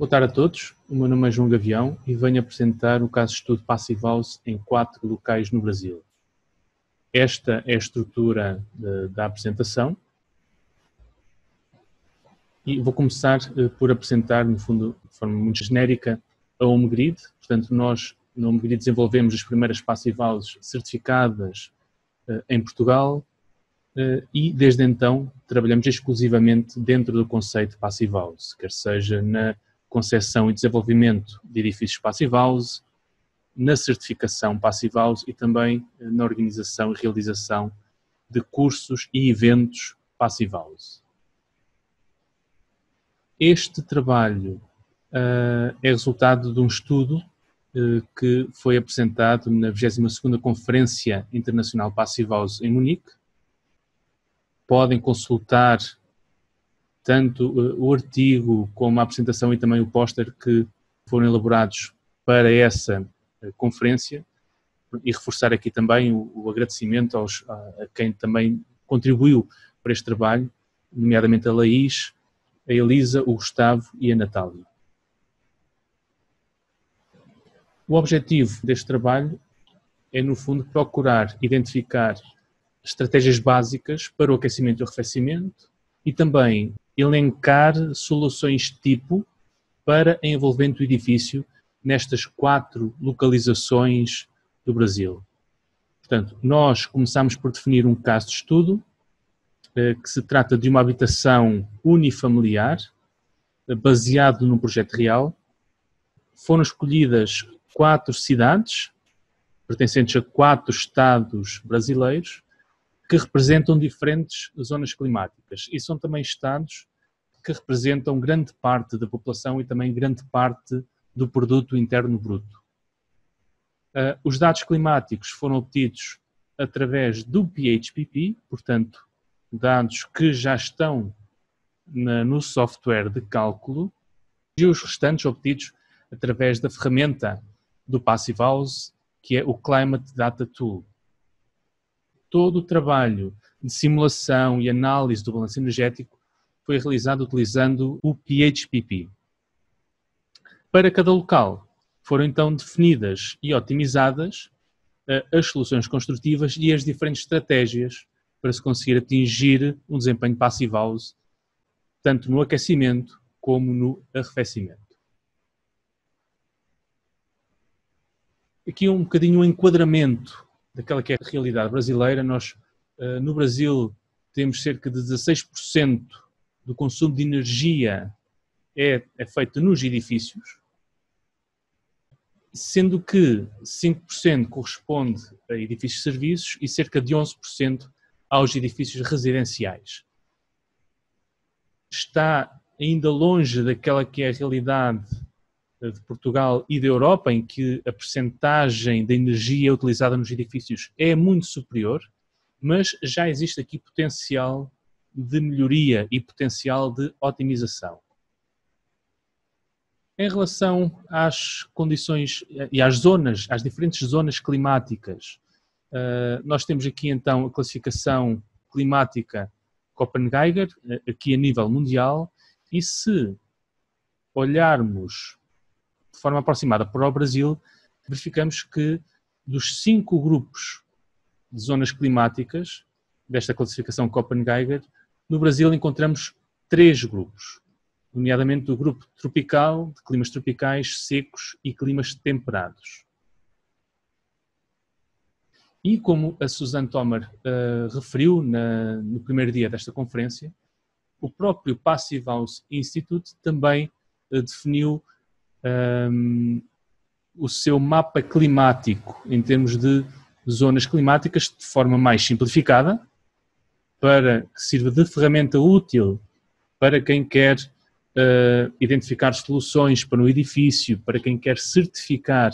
Boa tarde a todos, o meu nome é João Gavião e venho apresentar o caso de estudo Passive House em 4 locais no Brasil. Esta é a estrutura da apresentação e vou começar por apresentar, no fundo, de forma muito genérica, a HomeGrid. Portanto, nós na HomeGrid desenvolvemos as primeiras Passive Houses certificadas em Portugal e desde então trabalhamos exclusivamente dentro do conceito Passive House, quer seja na concepção e desenvolvimento de edifícios Passive House, na certificação Passive House e também na organização e realização de cursos e eventos Passive House. Este trabalho é resultado de um estudo que foi apresentado na 22ª Conferência Internacional Passive House em Munique. Podem consultar tanto o artigo como a apresentação e também o póster que foram elaborados para essa conferência e reforçar aqui também o agradecimento a quem também contribuiu para este trabalho, nomeadamente a Laís, a Elisa, o Gustavo e a Natália. O objetivo deste trabalho é, no fundo, procurar identificar estratégias básicas para o aquecimento e o arrefecimento e também elencar soluções tipo para envolvimento do edifício nestas 4 localizações do Brasil. Portanto, nós começamos por definir um caso de estudo que se trata de uma habitação unifamiliar baseado num projeto real. Foram escolhidas 4 cidades pertencentes a 4 estados brasileiros que representam diferentes zonas climáticas e são também estados que representam grande parte da população e também grande parte do produto interno bruto. Os dados climáticos foram obtidos através do PHPP, portanto, dados que já estão no software de cálculo, e os restantes obtidos através da ferramenta do Passive House, que é o Climate Data Tool. Todo o trabalho de simulação e análise do balanço energético foi realizado utilizando o PHPP. Para cada local, foram então definidas e otimizadas as soluções construtivas e as diferentes estratégias para se conseguir atingir um desempenho Passive House, tanto no aquecimento como no arrefecimento. Aqui um bocadinho um enquadramento daquela que é a realidade brasileira. Nós, no Brasil, temos cerca de 16% do consumo de energia é feito nos edifícios, sendo que 5% corresponde a edifícios de serviços e cerca de 11% aos edifícios residenciais. Está ainda longe daquela que é a realidade de Portugal e da Europa, em que a percentagem de energia utilizada nos edifícios é muito superior, mas já existe aqui potencial de melhoria e potencial de otimização. Em relação às condições e às zonas, às diferentes zonas climáticas, nós temos aqui então a classificação climática Köppen-Geiger, aqui a nível mundial, e se olharmos de forma aproximada para o Brasil, verificamos que dos 5 grupos de zonas climáticas desta classificação Köppen-Geiger, no Brasil encontramos 3 grupos, nomeadamente o grupo tropical, de climas tropicais, secos e climas temperados. E como a Suzanne Thomar referiu no primeiro dia desta conferência, o próprio Passive House Institute também definiu o seu mapa climático em termos de zonas climáticas de forma mais simplificada, para que sirva de ferramenta útil para quem quer identificar soluções para um edifício, para quem quer certificar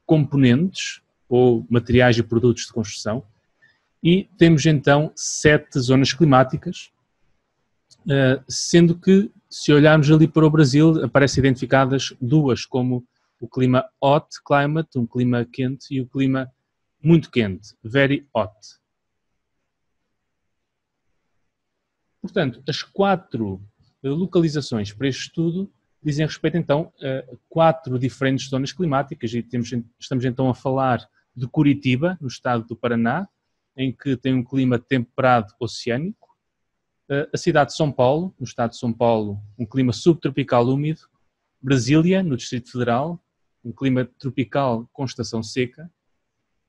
componentes ou materiais e produtos de construção. E temos então 7 zonas climáticas, sendo que, se olharmos ali para o Brasil, aparecem identificadas 2, como o clima hot climate, um clima quente, e o clima muito quente, very hot. Portanto, as 4 localizações para este estudo dizem respeito então a 4 diferentes zonas climáticas e estamos então a falar de Curitiba, no estado do Paraná, em que tem um clima temperado oceânico, a cidade de São Paulo, no estado de São Paulo, um clima subtropical úmido, Brasília, no Distrito Federal, um clima tropical com estação seca,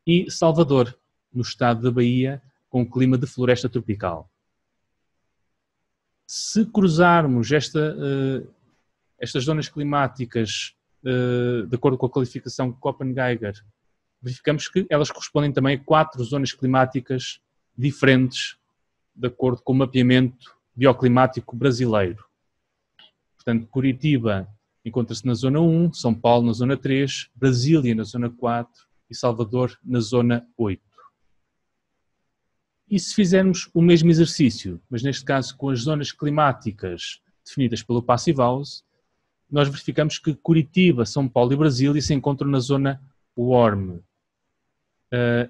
e Salvador, no estado da Bahia, com um clima de floresta tropical. Se cruzarmos estas zonas climáticas de acordo com a qualificação Köppen-Geiger, verificamos que elas correspondem também a 4 zonas climáticas diferentes de acordo com o mapeamento bioclimático brasileiro. Portanto, Curitiba encontra-se na zona 1, São Paulo na zona 3, Brasília na zona 4 e Salvador na zona 8. E se fizermos o mesmo exercício, mas neste caso com as zonas climáticas definidas pelo Passive House, nós verificamos que Curitiba, São Paulo e Brasília se encontram na zona warm.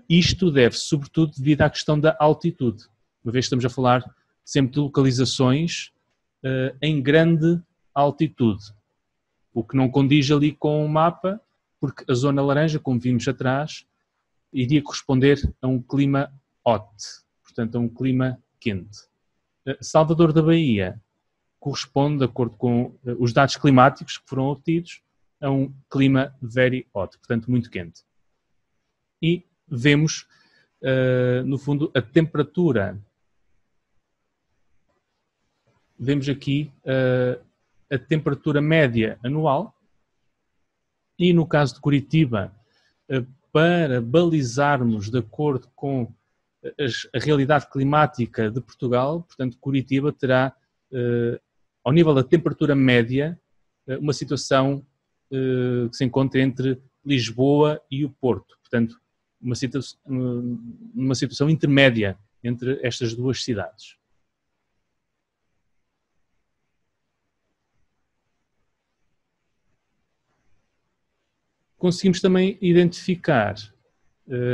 Isto deve-se sobretudo devido à questão da altitude, uma vez que estamos a falar sempre de localizações em grande altitude, o que não condiz ali com o mapa, porque a zona laranja, como vimos atrás, iria corresponder a um clima hot, portanto a um clima quente. Salvador da Bahia corresponde, de acordo com os dados climáticos que foram obtidos, a um clima very hot, portanto muito quente. E vemos, no fundo, a temperatura. Vemos aqui a temperatura média anual e no caso de Curitiba, para balizarmos de acordo com a realidade climática de Portugal, portanto Curitiba terá, ao nível da temperatura média, uma situação que se encontra entre Lisboa e o Porto, portanto uma situação intermédia entre estas duas cidades. Conseguimos também identificar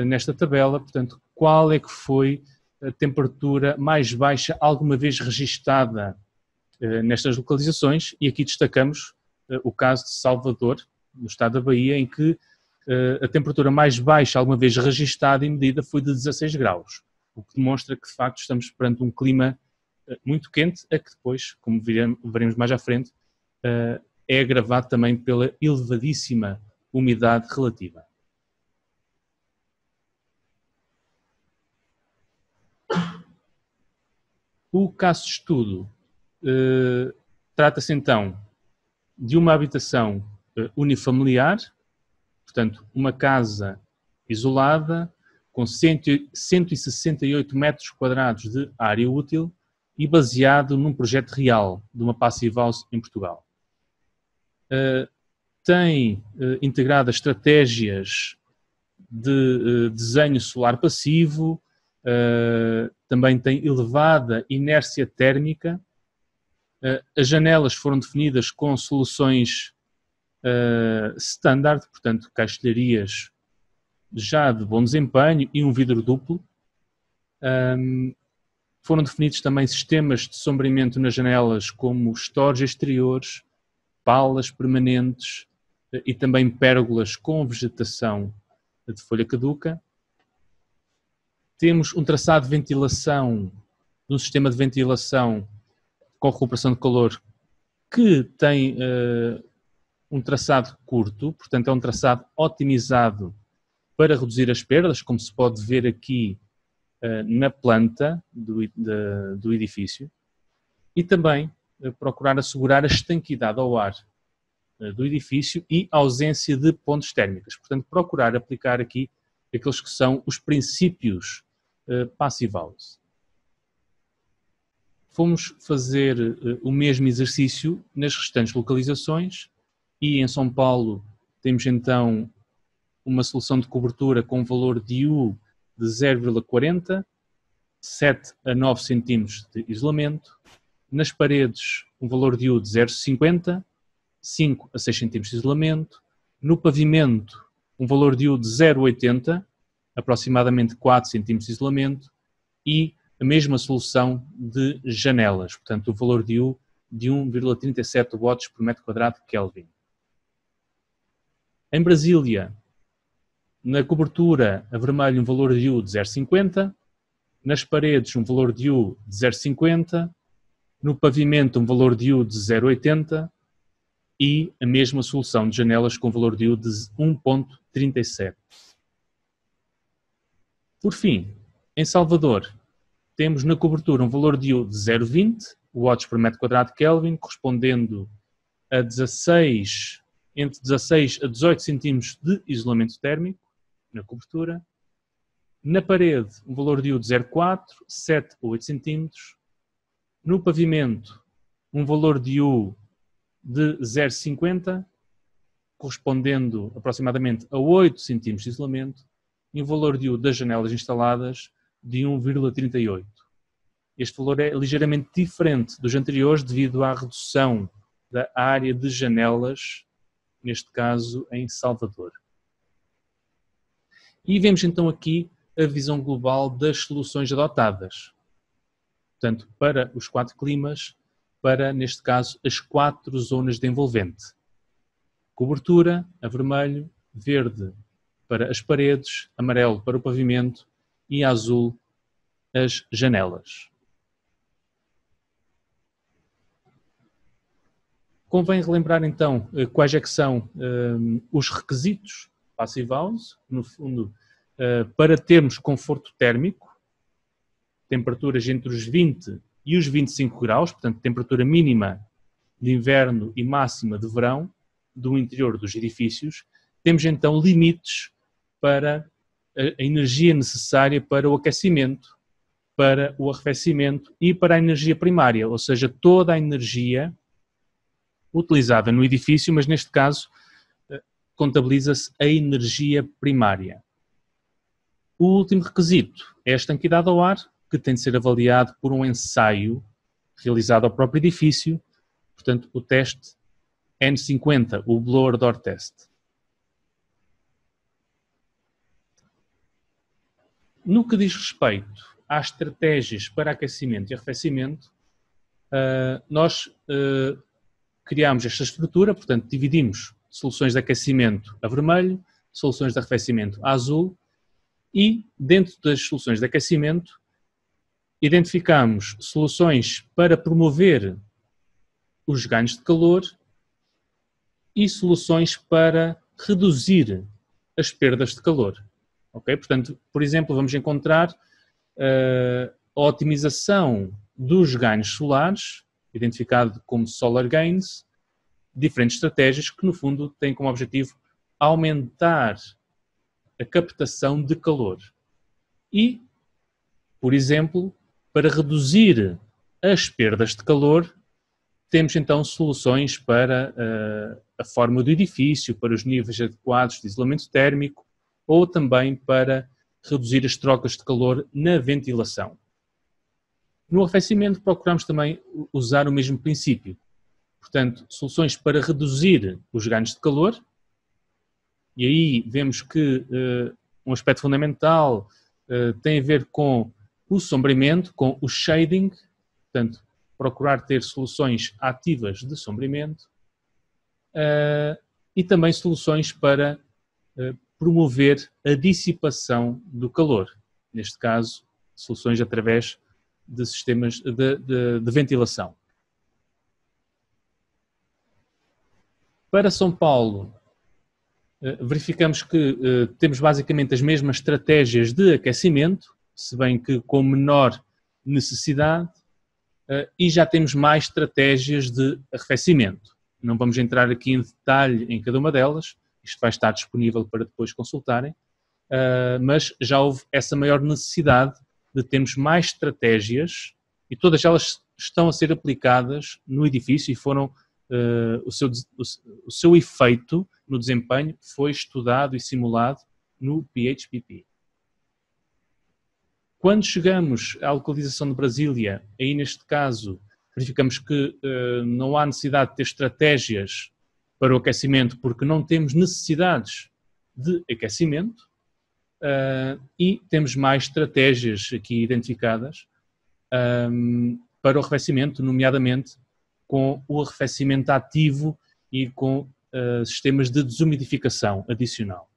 nesta tabela, portanto, qual é que foi a temperatura mais baixa alguma vez registada nestas localizações, e aqui destacamos o caso de Salvador, no estado da Bahia, em que a temperatura mais baixa alguma vez registada e medida foi de 16 graus, o que demonstra que de facto estamos perante um clima muito quente, a que depois, como veremos mais à frente, é agravado também pela elevadíssima umidade relativa. O caso de estudo trata-se então de uma habitação unifamiliar, portanto uma casa isolada com 168 metros quadrados de área útil e baseado num projeto real de uma Passive House em Portugal. Tem integrado estratégias de desenho solar passivo, também tem elevada inércia térmica, as janelas foram definidas com soluções standard, portanto caixilharias já de bom desempenho e um vidro duplo. Foram definidos também sistemas de sombreamento nas janelas como stores exteriores, palas permanentes e também pérgolas com vegetação de folha caduca. Temos um traçado de ventilação, um sistema de ventilação com recuperação de calor que tem um traçado curto, portanto é um traçado otimizado para reduzir as perdas, como se pode ver aqui na planta do edifício, e também procurar assegurar a estanquidade ao ar do edifício e a ausência de pontes térmicas. Portanto, procurar aplicar aqui aqueles que são os princípios Passive House. Fomos fazer o mesmo exercício nas restantes localizações e em São Paulo temos então uma solução de cobertura com valor de U de 0,40, 7 a 9 cm de isolamento. Nas paredes, um valor de U de 0,50, 5 a 6 cm de isolamento. No pavimento, um valor de U de 0,80, aproximadamente 4 cm de isolamento. E a mesma solução de janelas, portanto o valor de U de 1,37 watts por metro quadrado Kelvin. Em Brasília, na cobertura a vermelho um valor de U de 0,50, nas paredes um valor de U de 0,50, no pavimento um valor de U de 0,80 e a mesma solução de janelas com valor de U de 1,37. Por fim, em Salvador, temos na cobertura um valor de U de 0,20 watts por metro quadrado Kelvin, correspondendo a entre 16 a 18 centímetros de isolamento térmico na cobertura. Na parede, um valor de U de 0,4, 7 a 8 centímetros. No pavimento, um valor de U de 0,50, correspondendo aproximadamente a 8 centímetros de isolamento, e um valor de U das janelas instaladas de 1,38. Este valor é ligeiramente diferente dos anteriores devido à redução da área de janelas, neste caso em Salvador. E vemos então aqui a visão global das soluções adotadas. Portanto, para os 4 climas, para, neste caso, as 4 zonas de envolvente. Cobertura, a vermelho, verde para as paredes, amarelo para o pavimento e azul as janelas. Convém relembrar então quais é que são os requisitos Passive House, no fundo, para termos conforto térmico, temperaturas entre os 20 e os 25 graus, portanto, temperatura mínima de inverno e máxima de verão do interior dos edifícios, temos então limites para a energia necessária para o aquecimento, para o arrefecimento e para a energia primária, ou seja, toda a energia utilizada no edifício, mas neste caso contabiliza-se a energia primária. O último requisito é a estanquidade ao ar, que tem de ser avaliado por um ensaio realizado ao próprio edifício, portanto o teste N50, o Blower Door Test. No que diz respeito às estratégias para aquecimento e arrefecimento, nós criámos esta estrutura, portanto dividimos soluções de aquecimento a vermelho, soluções de arrefecimento a azul e dentro das soluções de aquecimento identificamos soluções para promover os ganhos de calor e soluções para reduzir as perdas de calor. Okay? Portanto, por exemplo, vamos encontrar a otimização dos ganhos solares, identificado como Solar Gains, diferentes estratégias que, no fundo, têm como objetivo aumentar a captação de calor. E, por exemplo, para reduzir as perdas de calor, temos então soluções para a forma do edifício, para os níveis adequados de isolamento térmico ou também para reduzir as trocas de calor na ventilação. No arrefecimento procuramos também usar o mesmo princípio. Portanto, soluções para reduzir os ganhos de calor, e aí vemos que um aspecto fundamental tem a ver com o sombreamento, com o shading, portanto, procurar ter soluções ativas de sombreamento e também soluções para promover a dissipação do calor. Neste caso, soluções através de sistemas de ventilação. Para São Paulo, verificamos que temos basicamente as mesmas estratégias de aquecimento, se bem que com menor necessidade, e já temos mais estratégias de arrefecimento. Não vamos entrar aqui em detalhe em cada uma delas, isto vai estar disponível para depois consultarem, mas já houve essa maior necessidade de termos mais estratégias e todas elas estão a ser aplicadas no edifício e foram, o seu efeito no desempenho foi estudado e simulado no PHPP. Quando chegamos à localização de Brasília, aí neste caso verificamos que não há necessidade de ter estratégias para o aquecimento porque não temos necessidades de aquecimento e temos mais estratégias aqui identificadas para o arrefecimento, nomeadamente com o arrefecimento ativo e com sistemas de desumidificação adicional.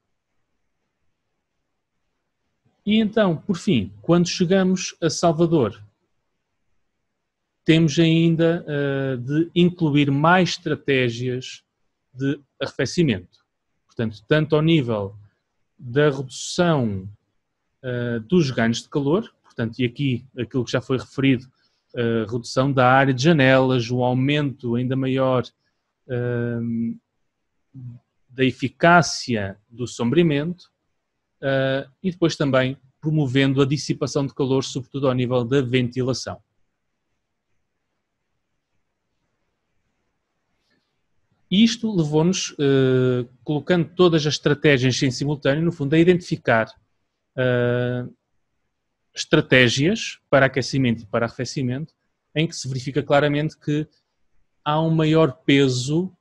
E então, por fim, quando chegamos a Salvador, temos ainda de incluir mais estratégias de arrefecimento. Portanto, tanto ao nível da redução dos ganhos de calor, portanto, e aqui aquilo que já foi referido, a redução da área de janelas, o aumento ainda maior da eficácia do sombreamento e depois também promovendo a dissipação de calor, sobretudo ao nível da ventilação. E isto levou-nos, colocando todas as estratégias em simultâneo, no fundo, a identificar estratégias para aquecimento e para arrefecimento, em que se verifica claramente que há um maior peso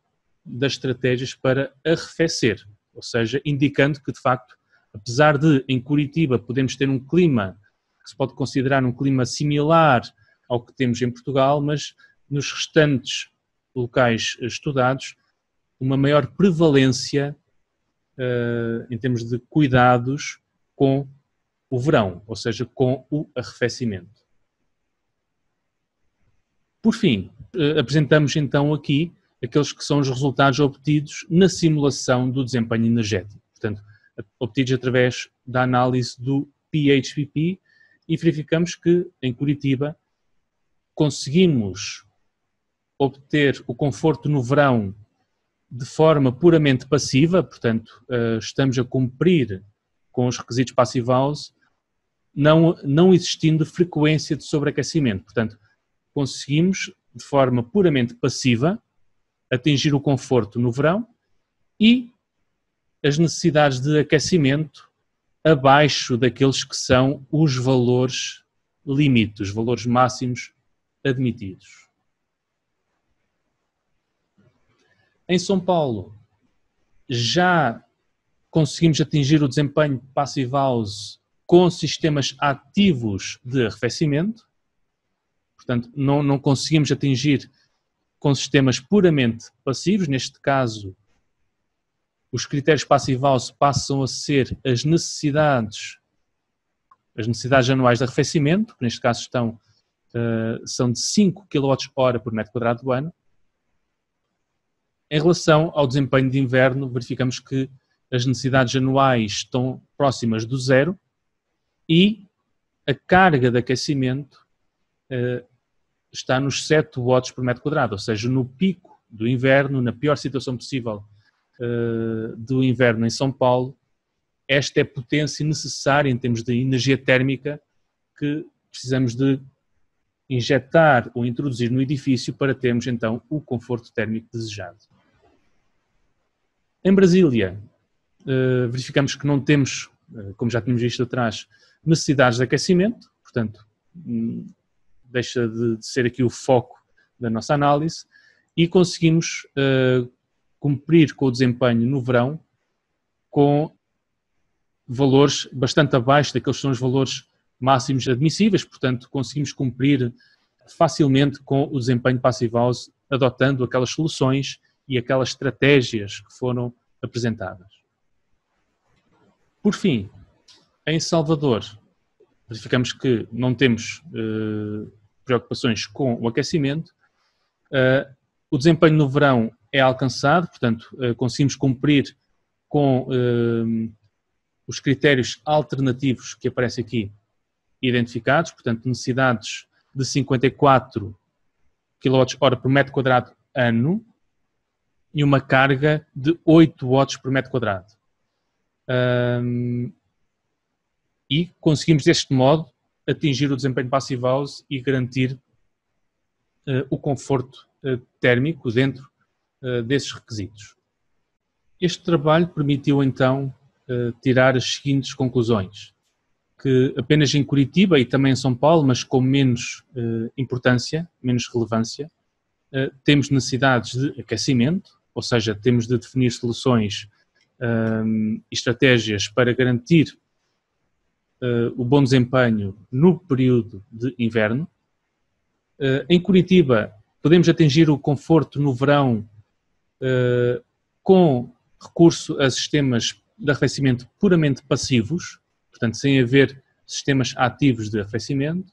das estratégias para arrefecer, ou seja, indicando que, de facto, apesar de, em Curitiba, podemos ter um clima que se pode considerar um clima similar ao que temos em Portugal, mas nos restantes locais estudados, uma maior prevalência em termos de cuidados com o verão, ou seja, com o arrefecimento. Por fim, apresentamos então aqui aqueles que são os resultados obtidos na simulação do desempenho energético, portanto, obtidos através da análise do PHPP, e verificamos que em Curitiba conseguimos obter o conforto no verão de forma puramente passiva, portanto, estamos a cumprir com os requisitos Passive House, não existindo frequência de sobreaquecimento. Portanto, conseguimos, de forma puramente passiva, atingir o conforto no verão e as necessidades de aquecimento abaixo daqueles que são os valores limite, os valores máximos admitidos. Em São Paulo, já conseguimos atingir o desempenho Passive House com sistemas ativos de arrefecimento, portanto, não conseguimos atingir com sistemas puramente passivos. Neste caso, os critérios Passive House passam a ser as necessidades anuais de arrefecimento, que neste caso são de 5 kWh por metro quadrado do ano. Em relação ao desempenho de inverno, verificamos que as necessidades anuais estão próximas do zero e a carga de aquecimento está nos 7 watts por metro quadrado, ou seja, no pico do inverno, na pior situação possível do inverno em São Paulo, esta é a potência necessária em termos de energia térmica que precisamos de injetar ou introduzir no edifício para termos então o conforto térmico desejado. Em Brasília, verificamos que não temos, como já tínhamos visto atrás, necessidades de aquecimento, portanto, deixa de ser aqui o foco da nossa análise, e conseguimos cumprir com o desempenho no verão com valores bastante abaixo daqueles que são os valores máximos admissíveis, portanto, conseguimos cumprir facilmente com o desempenho Passive House, adotando aquelas soluções e aquelas estratégias que foram apresentadas. Por fim, em Salvador, verificamos que não temos preocupações com o aquecimento. O desempenho no verão é alcançado, portanto, conseguimos cumprir com os critérios alternativos que aparecem aqui identificados, portanto, necessidades de 54 kWh por metro quadrado ano e uma carga de 8 watts por metro quadrado. E conseguimos, deste modo, atingir o desempenho Passive House e garantir o conforto térmico dentro desses requisitos. Este trabalho permitiu, então, tirar as seguintes conclusões: que apenas em Curitiba e também em São Paulo, mas com menos importância, menos relevância, temos necessidades de aquecimento, ou seja, temos de definir soluções e estratégias para garantir o bom desempenho no período de inverno. Em Curitiba Podemos atingir o conforto no verão com recurso a sistemas de arrefecimento puramente passivos, portanto, sem haver sistemas ativos de arrefecimento,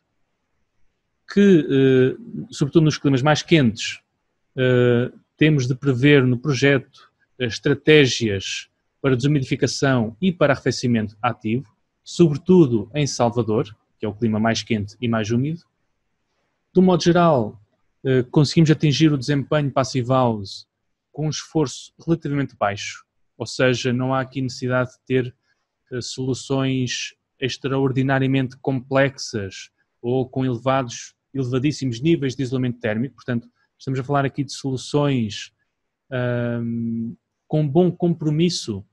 que, sobretudo nos climas mais quentes, temos de prever no projeto estratégias para desumidificação e para arrefecimento ativo, sobretudo em Salvador, que é o clima mais quente e mais úmido. De um modo geral, conseguimos atingir o desempenho Passive House com um esforço relativamente baixo, ou seja, não há aqui necessidade de ter soluções extraordinariamente complexas ou com elevadíssimos níveis de isolamento térmico. Portanto, estamos a falar aqui de soluções com bom compromisso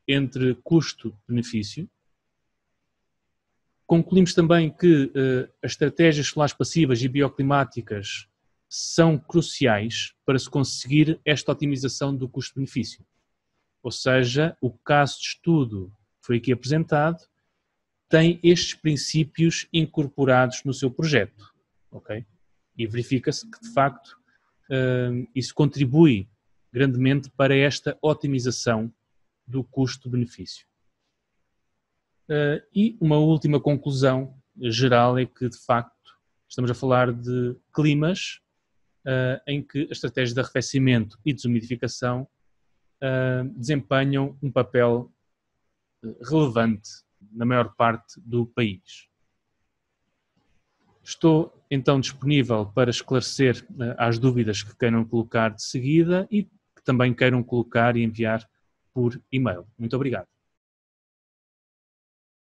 entre custo-benefício. Concluímos também que as estratégias solares passivas e bioclimáticas são cruciais para se conseguir esta otimização do custo-benefício. Ou seja, o caso de estudo que foi aqui apresentado tem estes princípios incorporados no seu projeto, ok? E verifica-se que, de facto, isso contribui grandemente para esta otimização do custo-benefício. E uma última conclusão geral é que, de facto, estamos a falar de climas em que as estratégias de arrefecimento e desumidificação desempenham um papel relevante na maior parte do país. Estou então disponível para esclarecer as dúvidas que queiram colocar de seguida e que também queiram colocar e enviar por e-mail. Muito obrigado.